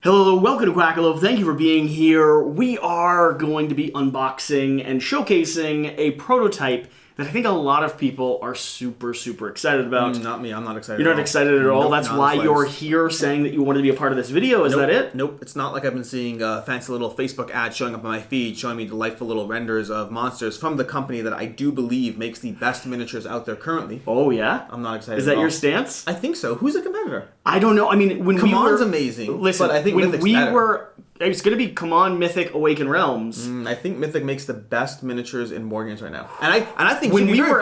Hello, welcome to Quackalope. Thank you for being here. We are going to be unboxing and showcasing a prototype that I think a lot of people are super excited about. Not me, I'm not excited. You're not excited at all? Nope, That's why you're here saying that you wanted to be a part of this video, is that it? Nope, it's not like I've been seeing fancy little Facebook ads showing up on my feed, showing me delightful little renders of monsters from the company that I do believe makes the best miniatures out there currently. Oh, yeah? I'm not excited Is that at all. your stance? I think so. Who's a competitor? I don't know. I mean, when CMON's amazing, listen, but I think when Mythic's we better. were... It's going to be CMON, Mythic, Awaken Realms. I think Mythic makes the best miniatures in Boardgames right now. And I think when we were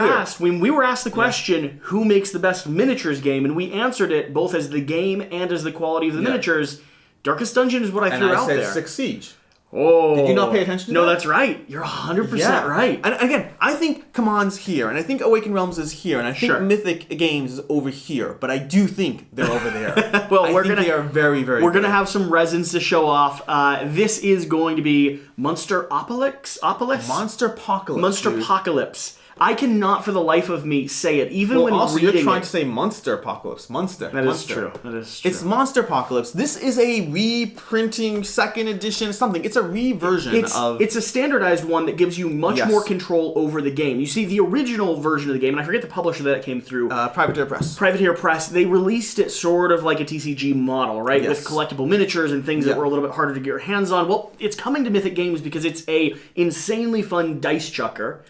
asked the question, who makes the best miniatures game, and we answered it both as the game and as the quality of the miniatures, Darkest Dungeon is what I threw out there. And I said Six Siege. Oh. Did you not pay attention to that? No, that's right. You're 100% right. And again, I think CMON's here, and I think Awaken Realms is here, and I think Mythic Games is over here, but I do think they're over there. Well, I think they are very We're going to have some resins to show off. This is going to be Monsterpocalypse? Monsterpocalypse. I cannot for the life of me say it, even when also reading you're trying to say Monsterpocalypse. That is true. It's Monsterpocalypse. This is a reprinting, second edition, something. It's a reversion of... It's a standardized one that gives you much more control over the game. You see, the original version of the game, and I forget the publisher that it came through. Privateer Press. Privateer Press. They released it sort of like a TCG model, right? Yes. With collectible miniatures and things that were a little bit harder to get your hands on. Well, it's coming to Mythic Games because it's a insanely fun dice chucker.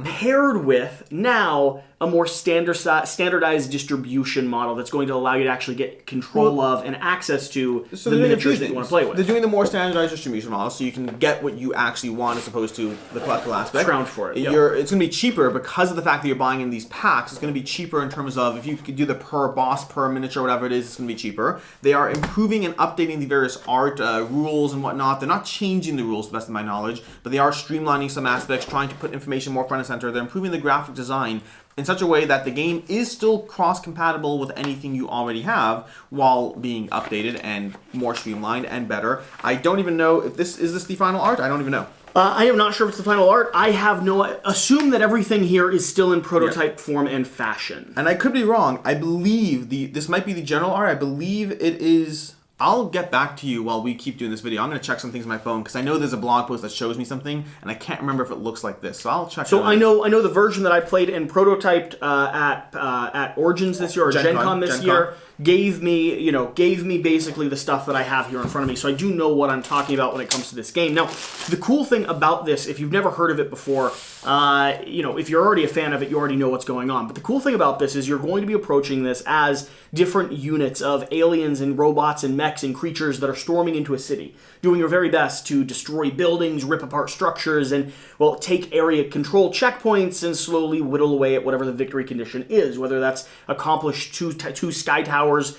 Paired with, now, a more standardized distribution model that's going to allow you to actually get control of and access to the miniatures that you want to play with. They're doing the more standardized distribution model so you can get what you actually want as opposed to the collectible aspect. Scrounge for it. It's going to be cheaper because of the fact that you're buying in these packs. It's going to be cheaper in terms of if you could do the per boss, per miniature, whatever it is, it's going to be cheaper. They are improving and updating the various art rules and whatnot. They're not changing the rules to the best of my knowledge, but they are streamlining some aspects, trying to put information more front and center. They're improving the graphic design in such a way that the game is still cross-compatible with anything you already have while being updated and more streamlined and better. I don't even know if this is the final art. I don't even know. I am not sure if it's the final art. I have assume that everything here is still in prototype form and fashion. And I could be wrong. I believe this might be the general art. I believe it is... I'll get back to you while we keep doing this video. I'm going to check some things on my phone because I know there's a blog post that shows me something, and I can't remember if it looks like this. So I'll check. So I know the version that I played and prototyped at Origins this year or Gen Con this year gave me basically the stuff that I have here in front of me. So I do know what I'm talking about when it comes to this game. Now, the cool thing about this, if you've never heard of it before, if you're already a fan of it, you already know what's going on. But the cool thing about this is you're going to be approaching this as different units of aliens and robots and mechs and creatures that are storming into a city, doing your very best to destroy buildings, rip apart structures, and, well, take area control checkpoints and slowly whittle away at whatever the victory condition is, whether that's accomplish two sky towers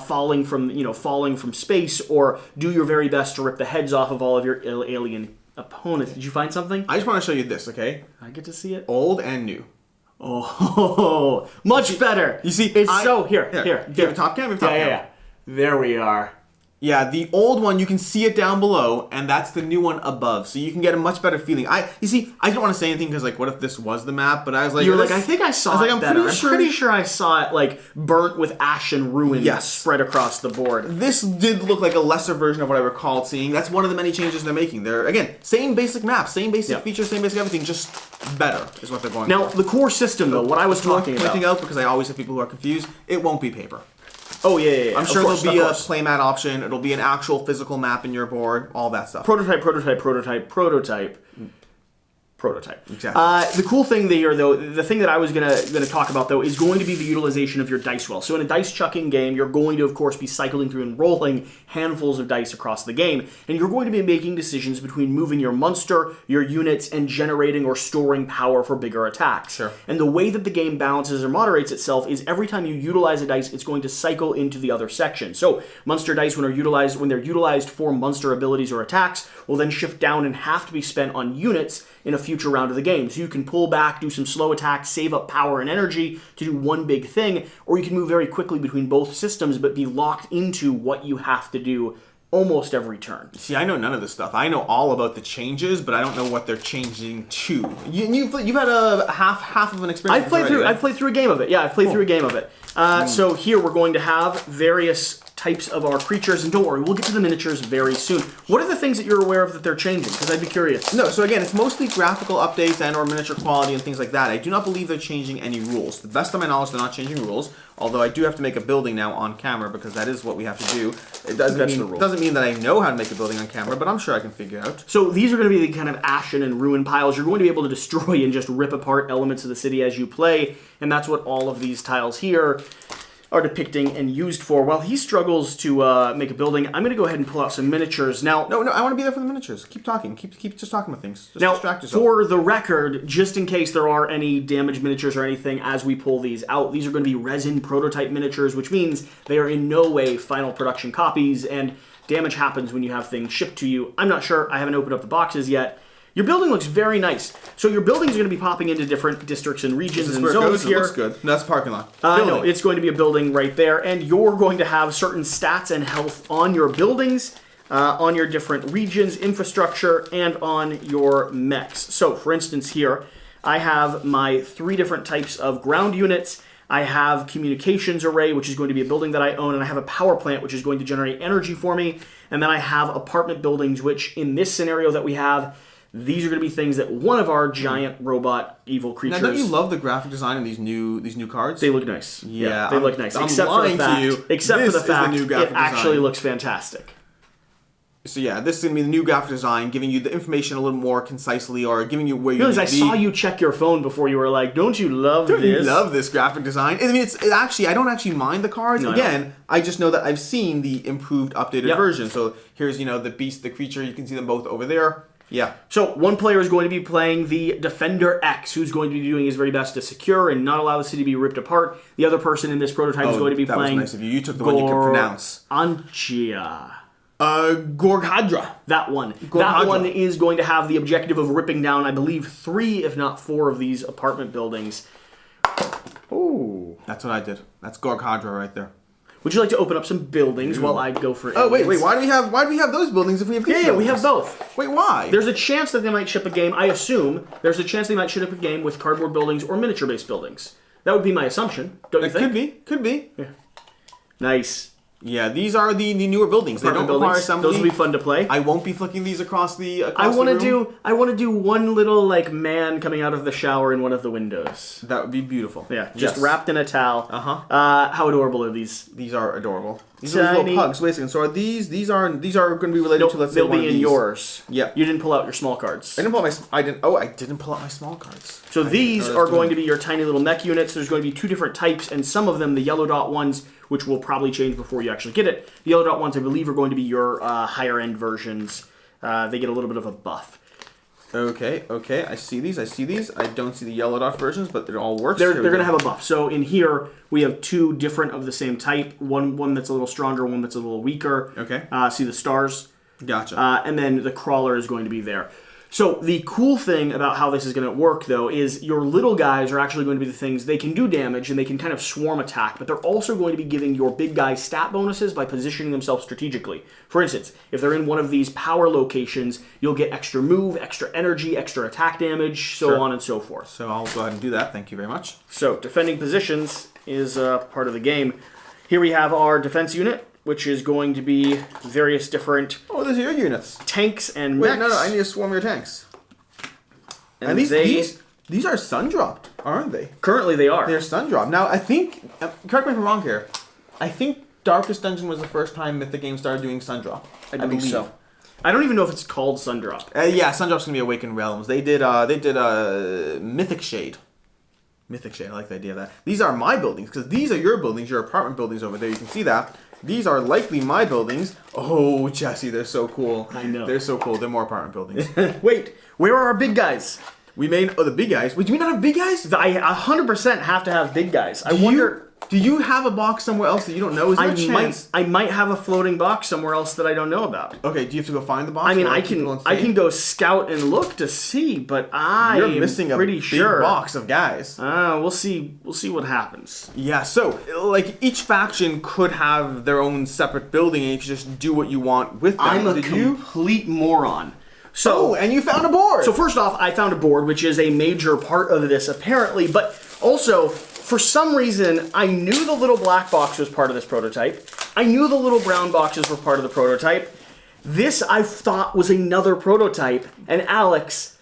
falling from space, or do your very best to rip the heads off of all of your alien opponents. Did you find something? I just want to show you this, okay? I get to see it. Old and new. Oh, much better. You see, it's here. Do you have a top cam? Yeah. There we are. Yeah, the old one, you can see it down below, and that's the new one above. So you can get a much better feeling. I don't want to say anything because, like, what if this was the map? But I was like... You're like, I think I saw it better. I'm pretty sure I saw it, like, burnt with ash and ruin spread across the board. This did look like a lesser version of what I recalled seeing. That's one of the many changes they're making. They're, again, same basic map, same basic features, same basic everything, just better is what they're going for. Now, the core system, though, what I was talking about... Pointing out, because I always have people who are confused, it won't be paper. Oh, yeah. I'm sure there'll be a playmat option. It'll be an actual physical map in your board. All that stuff. Prototype. Exactly. The cool thing here, though, the thing that I was gonna talk about, though, is going to be the utilization of your dice well. So in a dice chucking game, you're going to, of course, be cycling through and rolling handfuls of dice across the game, and you're going to be making decisions between moving your monster, your units, and generating or storing power for bigger attacks. Sure. And the way that the game balances or moderates itself is every time you utilize a dice, it's going to cycle into the other section. So monster dice, when they're utilized for monster abilities or attacks, will then shift down and have to be spent on units in a future round of the game. So you can pull back, do some slow attacks, save up power and energy to do one big thing, or you can move very quickly between both systems but be locked into what you have to do almost every turn. See, I know none of this stuff. I know all about the changes, but I don't know what they're changing to. You've had a half of an experience. I've played through a game of it. Yeah, I've played through a game of it. So here we're going to have various types of our creatures, and don't worry, we'll get to the miniatures very soon. What are the things that you're aware of that they're changing? Because I'd be curious. No, so again, it's mostly graphical updates and or miniature quality and things like that. I do not believe they're changing any rules. To the best of my knowledge, they're not changing rules, although I do have to make a building now on camera because that is what we have to do. It doesn't mean that I know how to make a building on camera, but I'm sure I can figure it out. So these are going to be the kind of ashen and ruin piles. You're going to be able to destroy and just rip apart elements of the city as you play, and that's what all of these tiles here are depicting and used for. While he struggles to make a building, I'm going to go ahead and pull out some miniatures. Now, no, I want to be there for the miniatures. Keep talking. Keep just talking about things. Just now, distract yourself. for the record, just in case there are any damaged miniatures or anything as we pull these out, these are going to be resin prototype miniatures, which means they are in no way final production copies, and damage happens when you have things shipped to you. I'm not sure. I haven't opened up the boxes yet. Your building looks very nice. So your buildings are going to be popping into different districts and regions and zones here. It looks good. No, that's parking lot. No, it's going to be a building right there, and you're going to have certain stats and health on your buildings, on your different regions, infrastructure, and on your mechs. So, for instance, here, I have my 3 different types of ground units. I have communications array, which is going to be a building that I own, and I have a power plant, which is going to generate energy for me, and then I have apartment buildings, which in this scenario that we have, these are going to be things that one of our giant robot evil creatures... Now, don't you love the graphic design of these new cards? They look nice. Yeah, they look nice. I'm except lying for the fact, to you. Except for the fact new graphic it actually design. looks fantastic. So yeah, this is going to be the new graphic design, giving you the information a little more concisely, or giving you where you need to be. I saw you check your phone before you were like, don't you love this? You love this graphic design. I mean, I don't actually mind the cards. No, Again, I just know that I've seen the improved, updated version. So here's, the beast, the creature. You can see them both over there. Yeah. So one player is going to be playing the Defender X, who's going to be doing his very best to secure and not allow the city to be ripped apart. The other person in this prototype is going to be playing... That was nice of you. You took the one you could pronounce. Anchia. Gorghadra. That one. Gorghadra. That one is going to have the objective of ripping down, I believe, 3, if not 4 of these apartment buildings. Ooh. That's what I did. That's Gorghadra right there. Would you like to open up some buildings while I go for... Oh, wait. Why do we have those buildings if we have these buildings? We have both. Wait, why? There's a chance that they might ship a game, I assume, there's a chance they might ship a game with cardboard buildings or miniature-based buildings. That would be my assumption, don't you think? Could be. Yeah. Nice. Yeah, these are the newer buildings. They don't require assembly. Those will be fun to play. I won't be flicking these across the room. I want to do one little man coming out of the shower in one of the windows. That would be beautiful. Yeah, just wrapped in a towel. Uh-huh. How adorable are these? These are adorable. These are little pugs. Wait a second. So are these are going to be related to, let's say, they'll be in yours. Yeah. You didn't pull out your small cards. I didn't pull out my small cards. So these are going to be your tiny little mech units. There's going to be 2 different types, and some of them, the yellow dot ones, which will probably change before you actually get it. The yellow dot ones, I believe, are going to be your higher end versions. They get a little bit of a buff. Okay. I see these. I don't see the yellow dot versions, but it all works. They're going to have a buff. So in here, we have 2 different of the same type. One that's a little stronger, one that's a little weaker. Okay. See the stars? Gotcha. And then the crawler is going to be there. So the cool thing about how this is going to work, though, is your little guys are actually going to be the things, they can do damage and they can kind of swarm attack, but they're also going to be giving your big guys stat bonuses by positioning themselves strategically. For instance, if they're in one of these power locations, you'll get extra move, extra energy, extra attack damage, so on and so forth. So I'll go ahead and do that. Thank you very much. So defending positions is part of the game. Here we have our defense unit, which is going to be various different... Oh, those are your units. Tanks and mechs. Wait, no, I need to swarm your tanks. And these are sun-dropped, aren't they? Currently they are. They're sun-dropped. Now, I think... correct me if I'm wrong here. I think Darkest Dungeon was the first time Mythic Games started doing sun-drop. I believe so. I don't even know if it's called Sundrop. Yeah, Sundrop's going to be Awakened Realms. They did Mythic Shade. Mythic Shade, I like the idea of that. These are my buildings, because these are your buildings, your apartment buildings over there. You can see that. These are likely my buildings. Oh, Jesse, they're so cool. I know. They're so cool. They're more apartment buildings. Wait, where are our big guys? We made... Oh, the big guys? Wait, do we not have big guys? I 100% have to have big guys. I wonder... Do you have a box somewhere else that you don't know? Is there a chance? I might have a floating box somewhere else that I don't know about. Okay, do you have to go find the box? I mean, I can go scout and look to see, but You're missing a big box of guys. We'll see what happens. Yeah, so each faction could have their own separate building, and you can just do what you want with them. I'm a complete moron. So, and you found a board. So first off, I found a board, which is a major part of this apparently, but also for some reason, I knew the little black box was part of this prototype. I knew the little brown boxes were part of the prototype. This I thought was another prototype, and Alex...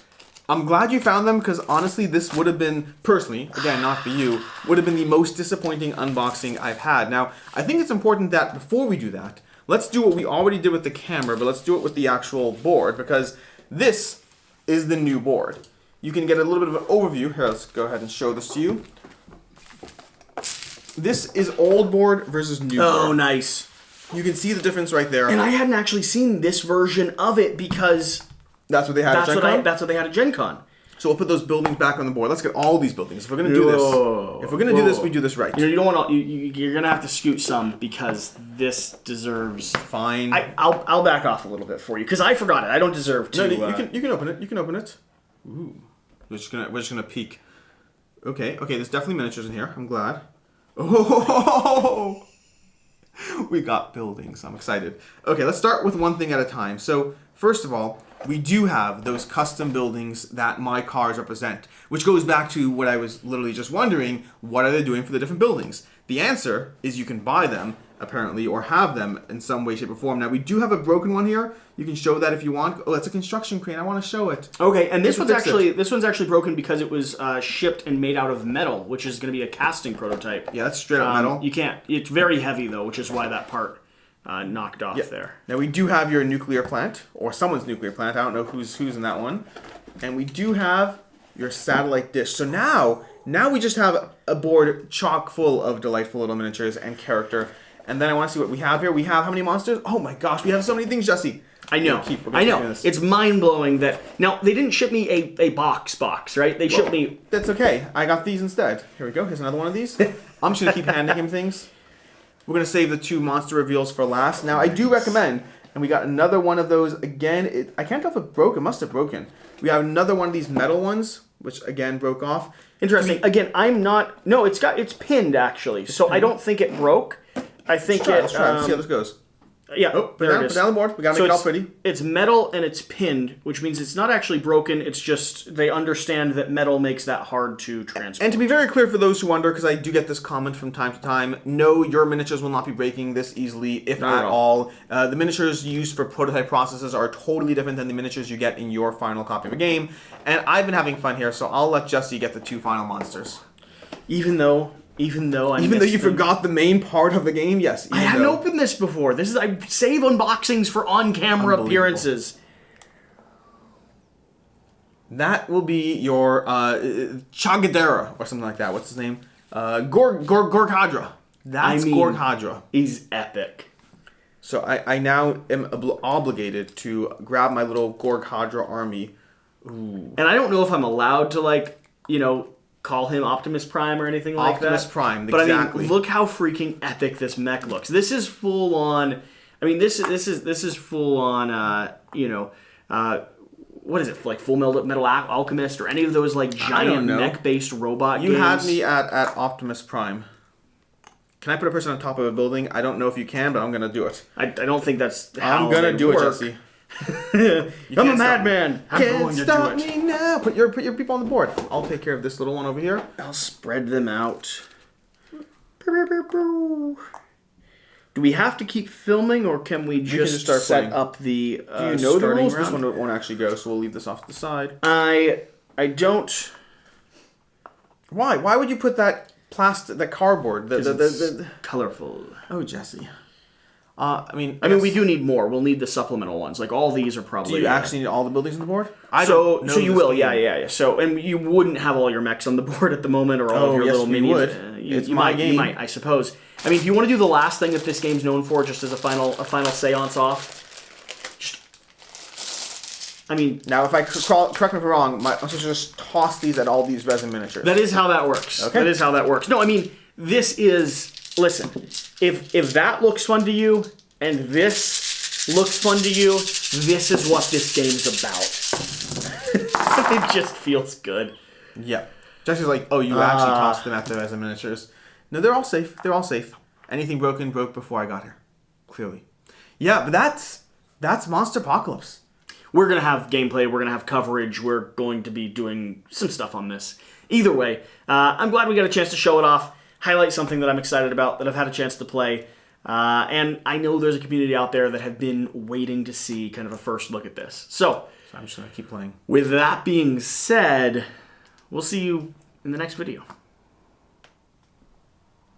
I'm glad you found them, because honestly, this would have been, personally, again, not for you, would have been the most disappointing unboxing I've had. Now, I think it's important that before we do that, let's do what we already did with the camera, but let's do it with the actual board, because this is the new board. You can get a little bit of an overview. Here, let's go ahead and show this to you. This is old board versus new board. Oh, nice. You can see the difference right there. And I hadn't actually seen this version of it because... That's what they had at Gen Con? That's what they had at Gen Con. So we'll put those buildings back on the board. Let's get all these buildings. If we're going to do this, we do this right. You don't want to... You're going to have to scoot some because this deserves... Fine. I'll back off a little bit for you because I forgot it. I don't deserve to... No, you can open it. You can open it. Ooh. We're just gonna peek. Okay, there's definitely miniatures in here. I'm glad. Oh, we got buildings. I'm excited. Okay, let's start with one thing at a time. So, first of all, we do have those custom buildings that my cars represent, which goes back to what I was literally just wondering, what are they doing for the different buildings? The answer is you can buy them, apparently, or have them in some way, shape, or form. Now, we do have a broken one here. You can show that if you want. Oh, that's a construction crane. I want to show it. Okay, and this one's actually broken because it was shipped and made out of metal, which is going to be a casting prototype. Yeah, that's straight up metal. You can't. It's very heavy though, which is why that part knocked off there. Now we do have your nuclear plant, or someone's nuclear plant. I don't know who's in that one. And we do have your satellite dish. So now we just have a board chock full of delightful little miniatures and character. And then I want to see what we have here. We have how many monsters? Oh my gosh, we have so many things, Jesse. I know. I know. It's mind-blowing that... Now, they didn't ship me a box, right? They shipped me... That's okay. I got these instead. Here we go. Here's another one of these. I'm just going to keep handing him things. We're going to save the 2 monster reveals for last. Now, I do recommend... And we got another one of those. Again, I can't tell if it broke. It must have broken. We have another one of these metal ones, which, again, broke off. Interesting. Again, I'm not... No, it's pinned, actually. So I don't think it broke. I think Let's try. Let's see how this goes. Yeah, put it down the board. We gotta make it all pretty. It's metal and it's pinned, which means it's not actually broken. It's just they understand that metal makes that hard to transport. And to be very clear for those who wonder, because I do get this comment from time to time, no, your miniatures will not be breaking this easily, if not at all. The miniatures used for prototype processes are totally different than the miniatures you get in your final copy of a game. And I've been having fun here, so I'll let Jesse get the 2 final monsters. Even though you forgot the main part of the game, yes. I hadn't opened this before. I save unboxings for on-camera appearances. That will be your Chagadera or something like that. What's his name? Gorkhadra. That's Gorkhadra. He's epic. So I now am obligated to grab my little Gorkhadra army. Ooh. And I don't know if I'm allowed to call him Optimus Prime or anything like that. Optimus Prime, but exactly. I mean, look how freaking epic this mech looks. This is full on. I mean, this is full on. What is it like? Full Metal Alchemist or any of those like giant mech-based robot games? You had me at Optimus Prime. Can I put a person on top of a building? I don't know if you can, but I'm gonna do it. I don't think that's how I'm gonna do work. it, Jesse. I'm a madman. Can't stop me now. Put your people on the board. I'll take care of this little one over here. I'll spread them out. Do we have to keep filming, or can we just start set up the Do you know the rules? Round? This one won't actually go, so we'll leave this off to the side. I don't. Why? Why would you put that plastic, that cardboard? The colorful. Oh, Jesse. We do need more. We'll need the supplemental ones. Like all these are probably. Do you actually need all the buildings on the board? So you will, yeah. So and you wouldn't have all your mechs on the board at the moment, or all of your little minis. Would. It's my game. You might, I suppose. I mean, if you want to do the last thing that this game's known for, just as a final seance off. Now if I correct me if I'm wrong, I'm supposed to just toss these at all these resin miniatures. That is how that works. Okay. That is how that works. No, I mean this is. Listen, if that looks fun to you and this looks fun to you, this is what this game's about. It just feels good. Yeah. Jesse's like, oh, you actually tossed them at the resin miniatures. No, they're all safe. They're all safe. Anything broken broke before I got here. Clearly. Yeah, but that's Monsterpocalypse. we're going to have gameplay, we're going to have coverage, we're going to be doing some stuff on this. Either way, I'm glad we got a chance to show it off, highlight something that I'm excited about, that I've had a chance to play. And I know there's a community out there that have been waiting to see kind of a first look at this. So I'm just going to keep playing. With that being said, we'll see you in the next video.